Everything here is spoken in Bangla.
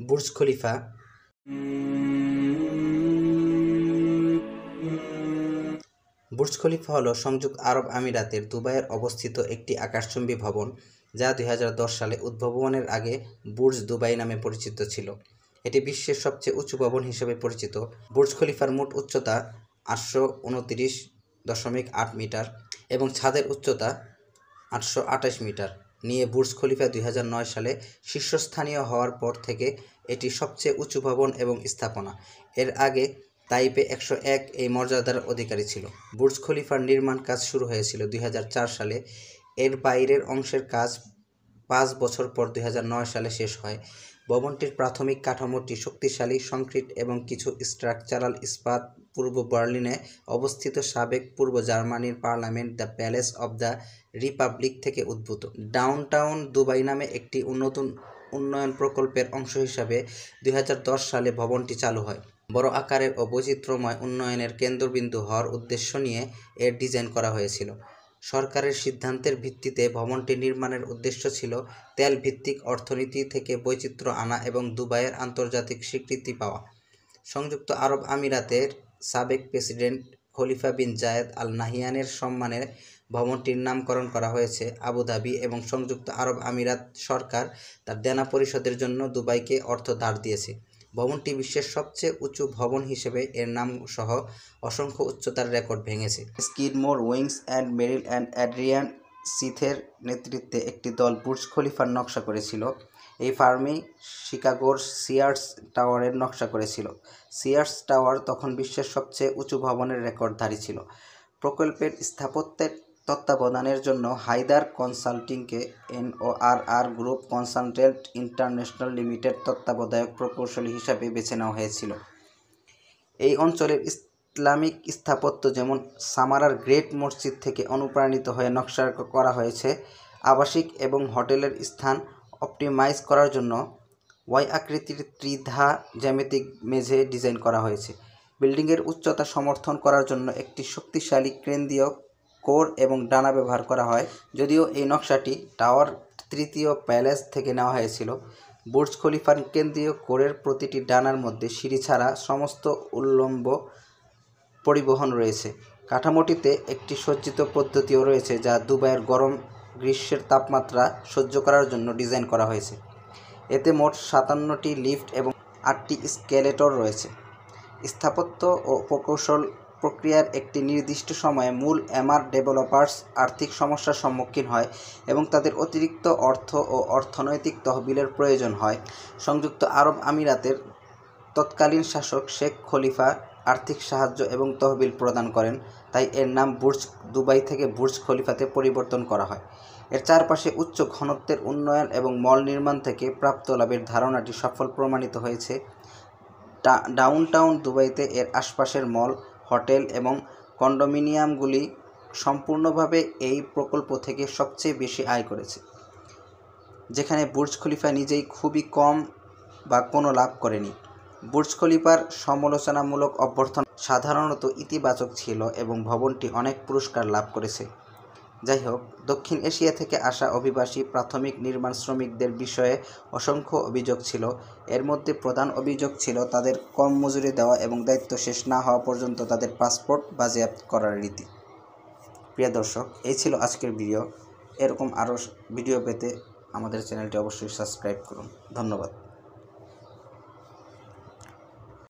বুর্জ খলিফা বুর্জ খলিফা হল সংযুক্ত আরব আমিরাতের দুবাইয়ে অবস্থিত একটি আকাশচুম্বী ভবন, যা 2010 সালে উদ্ভাবনের আগে বুর্জ দুবাই নামে পরিচিত ছিল। এটি বিশ্বের সবচেয়ে উঁচু ভবন হিসেবে পরিচিত। বুর্জ খলিফার মোট উচ্চতা 829.8 মিটার এবং ছাদের উচ্চতা 828 মিটার নিয়ে বুর্জ খলিফা 2009 সালে শীর্ষস্থানীয় হওয়ার পর থেকে এটি সবচেয়ে উঁচু ভবন এবং স্থাপনা। এর আগে তাইপে 101 এই মর্যাদার অধিকারী ছিল। বুর্জ খলিফার নির্মাণ কাজ শুরু হয়েছিল 2004 সালে। এর বাইরের অংশের কাজ 5 বছর পর 2009 সালে শেষ হয়। ভবনটির প্রাথমিক কাঠামোটি শক্তিশালী কংক্রিট এবং কিছু স্ট্রাকচারাল ইস্পাত পূর্ব বার্লিনে অবস্থিত সাবেক পূর্ব জার্মানির parliament the palace of the Republic থেকে উদ্ভূত। ডাউনটাউন দুবাই নামে একটি নতুন উন্নয়ন প্রকল্পের অংশ হিসাবে 2010 সালে ভবনটি চালু হয়। বড় আকারের ও বৈচিত্র্যময় উন্নয়নের কেন্দ্রবিন্দু হওয়ার উদ্দেশ্য নিয়ে এর ডিজাইন করা হয়েছিল। সরকারের সিদ্ধান্তের ভিত্তিতে ভবনটি নির্মাণের উদ্দেশ্য ছিল তেল ভিত্তিক অর্থনীতি থেকে বৈচিত্র্য আনা এবং দুবাইয়ের আন্তর্জাতিক স্বীকৃতি পাওয়া। সংযুক্ত আরব আমিরাতের সাবেক প্রেসিডেন্ট খলিফা বিন জায়েদ আল নাহিয়ানের সম্মানে ভবনটির নামকরণ করা হয়েছে। আবুধাবি এবং সংযুক্ত আরব আমিরাত সরকার তার দেনা পরিশোধের জন্য দুবাইকে অর্থ ধার দিয়েছে। ভবনটি বিশ্বের সবচেয়ে উঁচু ভবন হিসেবে এর নাম সহ অসংখ্য উচ্চতার রেকর্ড ভেঙেছে। Skidmore, Owings and Merrill and Adrian সিথের নেতৃত্বে একটি দল বুর্জ খলিফার নকশা করেছিল। এই ফার্মই শিকাগোর সিয়ার্স টাওয়ারের নকশা করেছিল। সিয়ার্স টাওয়ার তখন বিশ্বের সবচেয়ে উঁচু ভবনের রেকর্ডধারী ছিল। প্রকল্পের স্থাপত্যের তত্ত্বাবধানের জন্য হায়দার কনসাল্টিংকে NORR group consultant international limited তত্ত্বাবধায়ক প্রকৌশলী হিসাবে বেছে নেওয়া হয়েছিল। এই অঞ্চলের ইসলামিক স্থাপত্য যেমন সামারার গ্রেট মসজিদ থেকে অনুপ্রাণিত হয়ে নকশা করা হয়েছে। আবাসিক এবং হোটেলের স্থান অপটিমাইজ করার জন্য ওয়াই আকৃতির ত্রিধা জ্যামিতিক মেঝে ডিজাইন করা হয়েছে। বিল্ডিংয়ের উচ্চতা সমর্থন করার জন্য একটি শক্তিশালী কেন্দ্রীয় কোর এবং ডানা ব্যবহার করা হয়। যদিও এই নকশাটি টাওয়ার তৃতীয় প্যালেস থেকে নেওয়া হয়েছিল। বুর্জ খলিফার কেন্দ্রীয় কোরের প্রতিটি ডানার মধ্যে সিঁড়ি ছাড়া সমস্ত উল্লম্ব পরিবহন রয়েছে। কাঠামোটিতে একটি সজ্জিত পদ্ধতিও রয়েছে যা দুবাইয়ের গরম গ্রীষ্মের তাপমাত্রা সহ্য করার জন্য ডিজাইন করা হয়েছে। এতে মোট 57টি লিফট এবং 8টি স্কেলেটর রয়েছে। স্থাপত্য ও প্রকৌশল প্রক্রিয়ার একটি নির্দিষ্ট সময়ে মূল ডেভেলপার্স আর্থিক সমস্যার সম্মুখীন হয় এবং তাদের অতিরিক্ত অর্থ ও অর্থনৈতিক তহবিলের প্রয়োজন হয়। সংযুক্ত আরব আমিরাতের তৎকালীন শাসক শেখ খলিফা আর্থিক সাহায্য এবং তহবিল প্রদান করেন, তাই এর নাম বুর্জ দুবাই থেকে বুর্জ খলিফাতে পরিবর্তন করা হয়। এর চারপাশে উচ্চ ঘনত্বের উন্নয়ন এবং মল নির্মাণ থেকে প্রাপ্ত লাভের ধারণাটি সফল প্রমাণিত হয়েছে। ডাউনটাউন দুবাইতে এর আশপাশের মল, হোটেল এবং কন্ডোমিনিয়ামগুলি সম্পূর্ণভাবে এই প্রকল্প থেকে সবচেয়ে বেশি আয় করেছে, যেখানে বুর্জ খলিফা নিজেই খুবই কম বা কোনো লাভ করেনি। বুর্জ খলিফার সমালোচনামূলক অভ্যর্থনা সাধারণত ইতিবাচক ছিল এবং ভবনটি অনেক পুরস্কার লাভ করেছে। যাই হোক, দক্ষিণ এশিয়া থেকে আসা অভিবাসী প্রাথমিক নির্মাণ শ্রমিকদের বিষয়ে অসংখ্য অভিযোগ ছিল। এর মধ্যে প্রধান অভিযোগ ছিল তাদের কম মজুরি দেওয়া এবং দায়িত্ব শেষ না হওয়া পর্যন্ত তাদের পাসপোর্ট বাজেয়াপ্ত করার রীতি। প্রিয় দর্শক, এই ছিল আজকের ভিডিও। এরকম আরও ভিডিও পেতে আমাদের চ্যানেলটি অবশ্যই সাবস্ক্রাইব করুন। ধন্যবাদ।